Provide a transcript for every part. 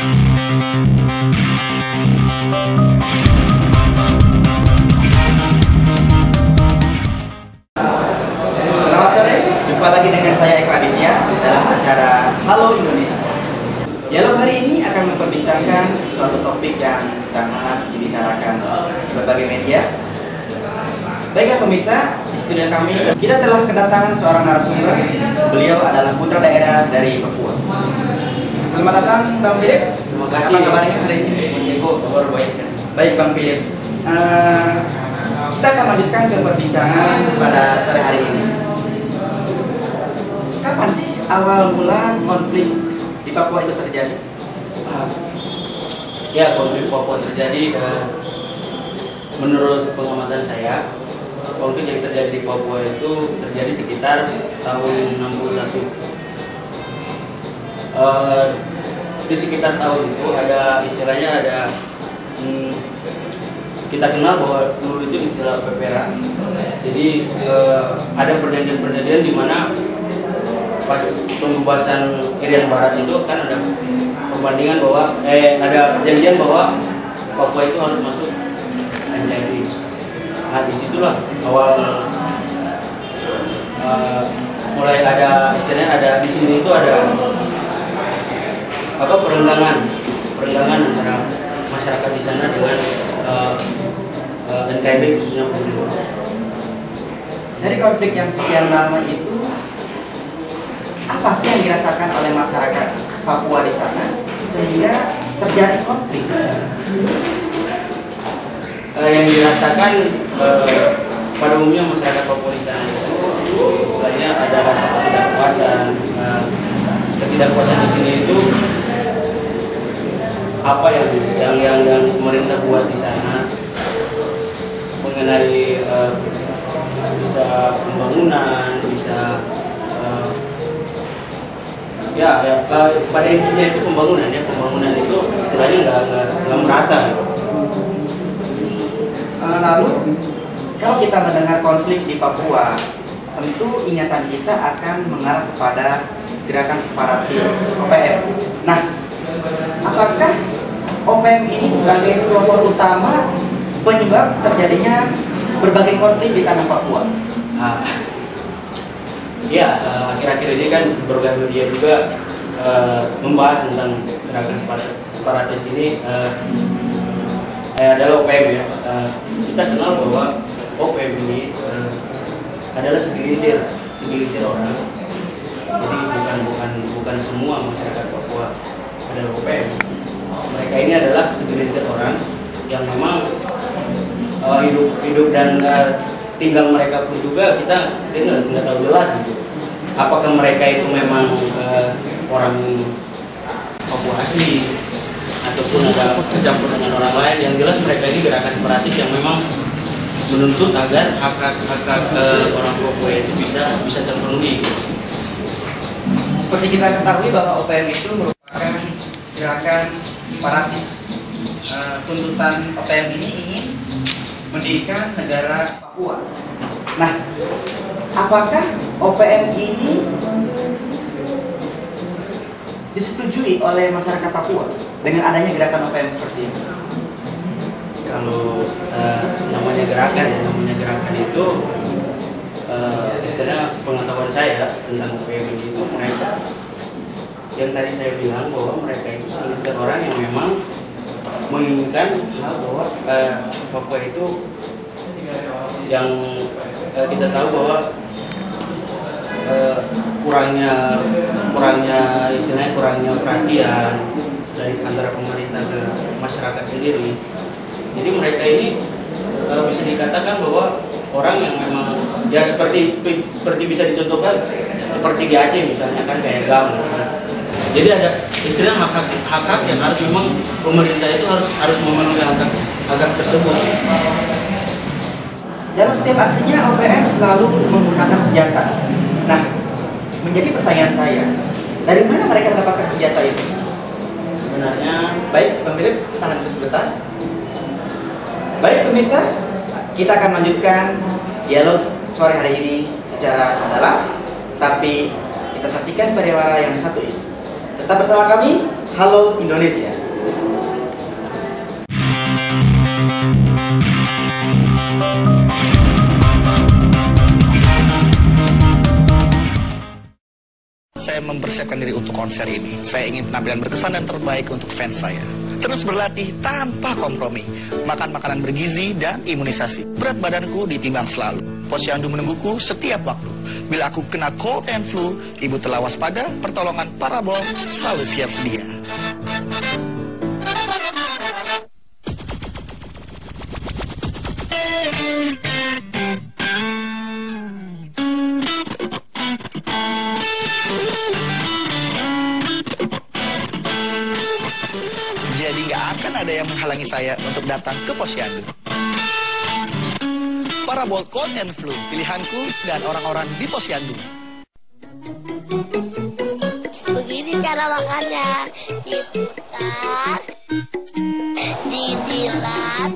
Selamat sore, jumpa lagi dengan saya Eko Aditya dalam acara Halo Indonesia. Dialog hari ini akan memperbincangkan suatu topik yang sedang hangat dibicarakan berbagai media. Baiklah pemirsa, di studio kami kita telah kedatangan seorang narasumber. Beliau adalah putra daerah dari Papua. Selamat datang Bang Philip. Terima kasih. Apa kabarnya hari ini? Mas Eko, kabar baik. Baik Bang Philip. Kita akan lanjutkan ke perbincangan pada sore hari ini. Kapan sih awal mula konflik di Papua itu terjadi? Ya, konflik Papua terjadi menurut pengamatan saya. Konflik yang terjadi di Papua itu terjadi sekitar tahun 61. Di sekitar tahun itu ada istilahnya kita kenal bahwa dulu itu istilah pepera. Jadi ada perjanjian-perjanjian di mana pas pembebasan Irian Barat itu kan ada perbandingan bahwa ada perjanjian bahwa Papua itu harus masuk NKRI. Nah disitulah awal mulai ada istilahnya ada di sini itu ada perenggangan antara masyarakat di sana dengan NKRI khususnya Papua. Dari konflik yang sekian lama itu, apa sih yang dirasakan oleh masyarakat Papua di sana sehingga terjadi konflik? Yang dirasakan pada umumnya masyarakat Papua di sana itu istilahnya ada rasa ketidakpuasan. Ketidakpuasan di sini itu apa yang pemerintah buat di sana mengenai bisa pembangunan, bisa pada intinya itu pembangunan itu istilahnya nggak merata. Lalu kalau kita mendengar konflik di Papua, tentu ingatan kita akan mengarah kepada gerakan separatis OPM. Nah, apakah OPM ini sebagai kelompok utama penyebab terjadinya berbagai konflik di tanah Papua? Akhir-akhir ini kan berbagai media juga membahas tentang gerakan separatis ini adalah OPM ya. Kita kenal bahwa OPM ini adalah segelintir orang. Jadi bukan semua masyarakat Papua adalah OPM. Mereka ini adalah segelintir orang yang memang hidup dan tinggal mereka pun juga kita nggak tahu jelas gitu. Apakah mereka itu memang orang Papua asli ataupun ada tercampur dengan orang lain? Yang jelas mereka ini gerakan separatis yang memang menuntut agar hak orang Papua itu bisa terpenuhi. Seperti kita ketahui bahwa OPM itu merupakan gerakan separatis. Tuntutan OPM ini ingin mendirikan negara Papua. Nah, apakah OPM ini disetujui oleh masyarakat Papua dengan adanya gerakan OPM seperti ini? Kalau namanya gerakan itu istilahnya pengetahuan saya tentang OPM itu mereka yang tadi saya bilang bahwa mereka itu segelintir orang yang memang menginginkan bahwa Papua itu yang kita tahu bahwa kurangnya perhatian dari antara pemerintah ke masyarakat sendiri. Jadi mereka ini bisa dikatakan bahwa orang yang memang ya seperti bisa dicontohkan seperti di Aceh misalnya kan kayak GAM. Jadi ada istilah hak-hak yang harus memang pemerintah itu harus memenuhi hak tersebut. Dalam setiap aksinya OPM selalu menggunakan senjata. Nah, menjadi pertanyaan saya, dari mana mereka mendapatkan senjata itu? Sebenarnya Baik, Bang Philip, tahan dulu sebentar. Baik pemirsa, kita akan lanjutkan dialog sore hari ini secara mendalam, tapi kita saksikan pariwara yang satu ini. Tetap bersama kami Halo Indonesia. Saya mempersiapkan diri untuk konser ini. Saya ingin penampilan berkesan dan terbaik untuk fans saya. Terus berlatih tanpa kompromi. Makan makanan bergizi dan imunisasi. Berat badanku ditimbang selalu. Posyandu menungguku setiap waktu. Bila aku kena cold and flu, ibu telah waspada, pertolongan parabol selalu siap sedia. Jadi nggak akan ada yang menghalangi saya untuk datang ke Posyandu. Parabol cold and flu, pilihanku dan orang-orang di Posyandu. Begini cara makannya, diputar, didilat,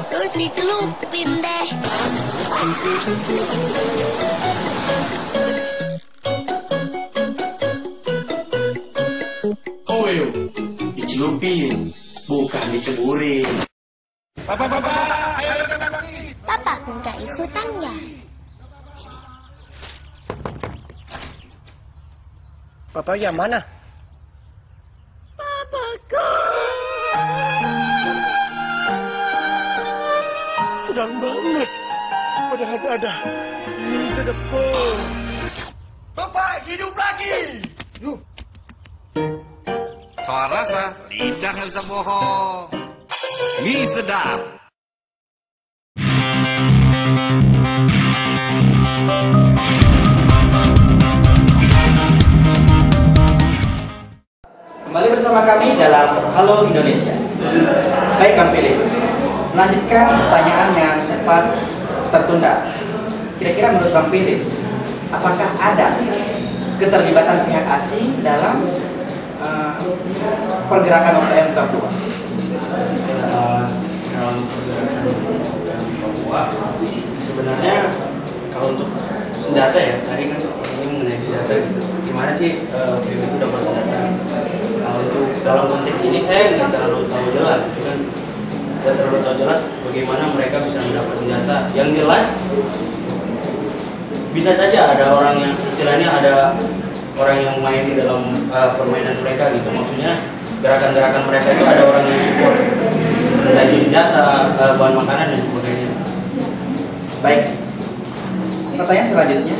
terus dicelupin deh. Oh, dicelupin, bukan diceburin. Papa minta ikutan ya? Papa yang mana? Papaku. Sedang banget. Padahal ada mie sedekah. Papa hidup lagi. Soal rasa, lidah nggak bisa bohong. Mie sedap. Kembali bersama kami dalam Halo Indonesia. Baik Kang Philip, melanjutkan pertanyaan yang sempat tertunda. Kira-kira menurut Bang Philip, apakah ada keterlibatan pihak asing dalam pergerakan OPM Papua? Dalam pergerakan di Papua, sebenarnya kalau untuk senjata ya, tadi kan ini mengenai senjata, gimana sih OPM itu dapat senjata? Kalau untuk dalam konteks ini saya nggak terlalu tahu jelas, itu kan nggak terlalu tahu jelas bagaimana mereka bisa mendapat senjata. Yang jelas bisa saja ada orang yang istilahnya ada orang yang main di dalam permainan mereka gitu, maksudnya gerakan-gerakan mereka itu ada orang yang support, entah itu senjata, bahan makanan dan sebagainya. Baik, pertanyaan selanjutnya,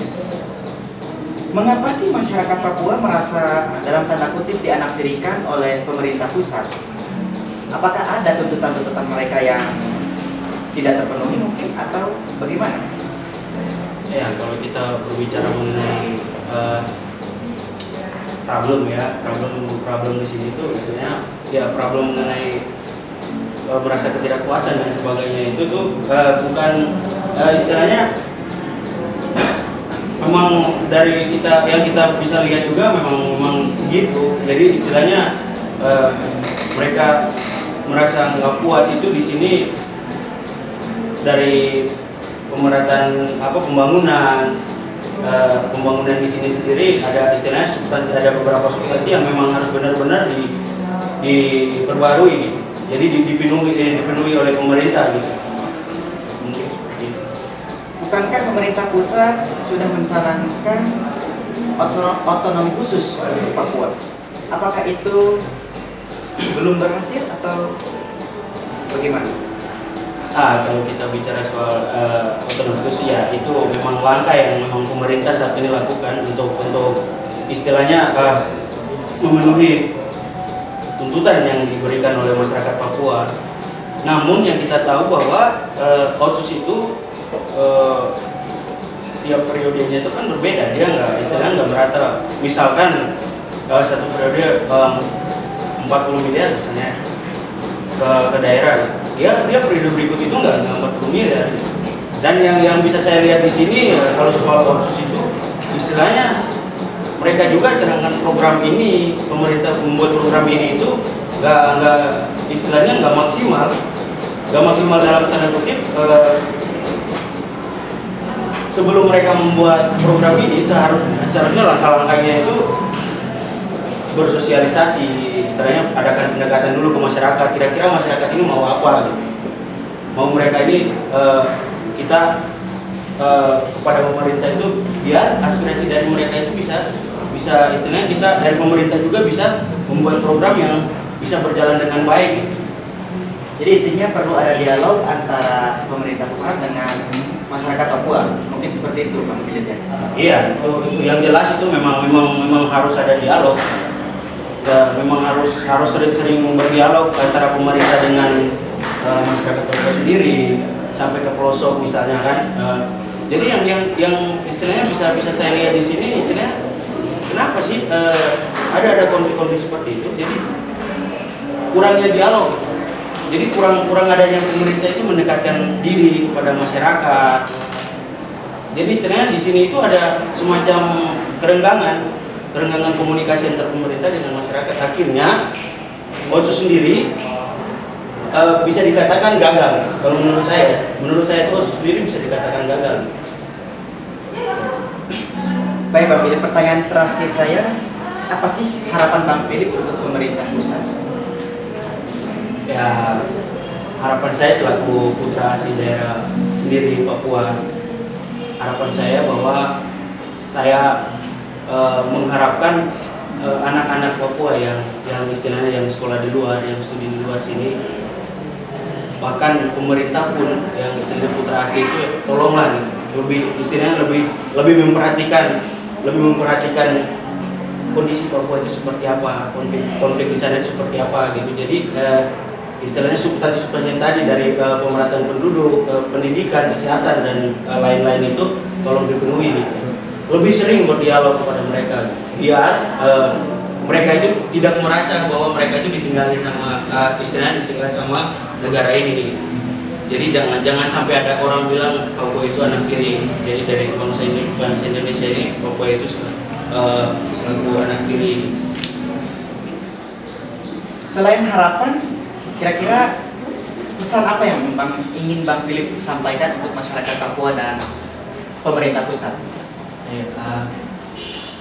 mengapa sih masyarakat Papua merasa dalam tanda kutip dianaktirikan oleh pemerintah pusat? Apakah ada tuntutan-tuntutan mereka yang tidak terpenuhi mungkin atau bagaimana? Ya, kalau kita berbicara mengenai problem di sini tuh biasanya ya problem mengenai merasa ketidakpuasan dan sebagainya itu tuh bukan istilahnya memang dari kita yang kita bisa lihat juga memang gitu. Jadi istilahnya mereka merasa nggak puas itu di sini dari pemerataan pembangunan di sini sendiri ada istilahnya ada beberapa substansi yang memang harus benar-benar diperbarui gitu. Jadi dipenuhi oleh pemerintah gitu. Mungkin seperti itu. Bukankah pemerintah pusat sudah mencanangkan otonomi khusus untuk Papua? Apakah itu belum berhasil atau bagaimana? Kalau kita bicara soal otonomi khusus ya itu memang langkah yang memang pemerintah saat ini lakukan untuk istilahnya memenuhi tuntutan yang diberikan oleh masyarakat Papua. Namun yang kita tahu bahwa otsus itu tiap periodenya itu kan berbeda, dia istilahnya nggak merata. Misalkan satu periode 40 miliar misalnya ke daerah, dia periode berikut itu nggak 40 miliar. Dan yang bisa saya lihat di sini kalau soal otsus itu istilahnya mereka juga dengan program ini, pemerintah membuat program ini itu nggak istilahnya nggak maksimal dalam tanda kutip sebelum mereka membuat program ini seharusnya langkah-langkahnya itu bersosialisasi, istilahnya adakan pendekatan dulu ke masyarakat. Kira-kira masyarakat ini mau apa gitu. Mau mereka ini kita kepada pemerintah itu biar aspirasi dari mereka itu bisa istilahnya kita dari pemerintah juga bisa membuat program yang bisa berjalan dengan baik gitu. Jadi intinya perlu ada dialog antara pemerintah pusat dengan masyarakat Papua, mungkin seperti itu Bang Philip ya. Iya, itu yang jelas itu memang harus ada dialog. Ya, memang harus sering-sering berdialog antara pemerintah dengan masyarakat Papua sendiri sampai ke pelosok misalnya kan. Jadi yang istilahnya bisa saya lihat di sini istilahnya kenapa sih ada konflik-konflik seperti itu? Jadi kurangnya dialog. Jadi kurang adanya pemerintah itu mendekatkan diri kepada masyarakat. Jadi istilahnya di sini itu ada semacam kerenggangan komunikasi antar pemerintah dengan masyarakat. Akhirnya OCO sendiri bisa dikatakan gagal. Kalau menurut saya itu OCO sendiri bisa dikatakan gagal. Baik Bang Philip, pertanyaan terakhir saya, apa sih harapan Bang Philip untuk pemerintah pusat? Ya, harapan saya selaku putra di daerah sendiri Papua, harapan saya bahwa saya mengharapkan anak-anak Papua yang istilahnya yang sekolah di luar, yang studi di luar sini, bahkan pemerintah pun yang istilahnya putra asli itu tolonglah lebih memperhatikan kondisi Papua itu seperti apa, konflik di sana seperti apa gitu. Jadi istilahnya substansi tadi dari pemerataan penduduk, pendidikan, kesehatan dan lain-lain itu tolong dipenuhi gitu. Lebih sering berdialog kepada mereka biar mereka itu tidak merasa bahwa mereka itu ditinggalin sama istilahnya ditinggalin sama negara ini gitu. Jadi jangan sampai ada orang bilang Papua itu anak tiri. Jadi dari bangsa Indonesia ini Papua itu selaku anak tiri. Selain harapan, kira-kira pesan apa yang ingin Bang Philip sampaikan untuk masyarakat Papua dan pemerintah pusat?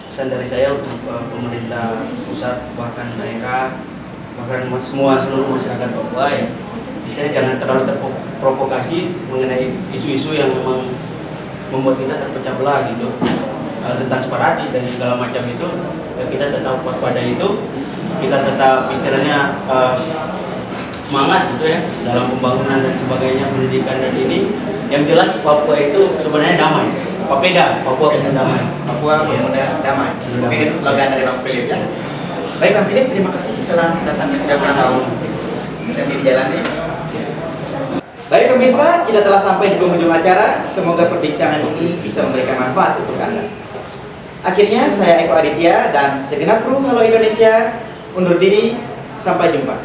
Pesan dari saya untuk pemerintah pusat, bahkan daerah, bahkan seluruh masyarakat Papua ya, misalnya jangan terlalu terprovokasi mengenai isu-isu yang memang membuat kita terpecah belah gitu, tentang separatis dan segala macam itu. Kita tetap waspada itu, kita tetap istilahnya semangat gitu ya dalam pembangunan dan sebagainya, pendidikan dan ini. Yang jelas Papua itu sebenarnya damai. Papua itu damai. Papua pemuda damai. Mungkin itu slogan dari Bang Philip ya. Baik Bang Philip, terima kasih telah datang ke Jakarta. Bisa dijalani. Baik pemirsa, kita telah sampai di penghujung acara. Semoga perbincangan ini bisa memberikan manfaat untuk Anda. Akhirnya saya Eko Aditya dan segenap kru Halo Indonesia undur diri. Sampai jumpa.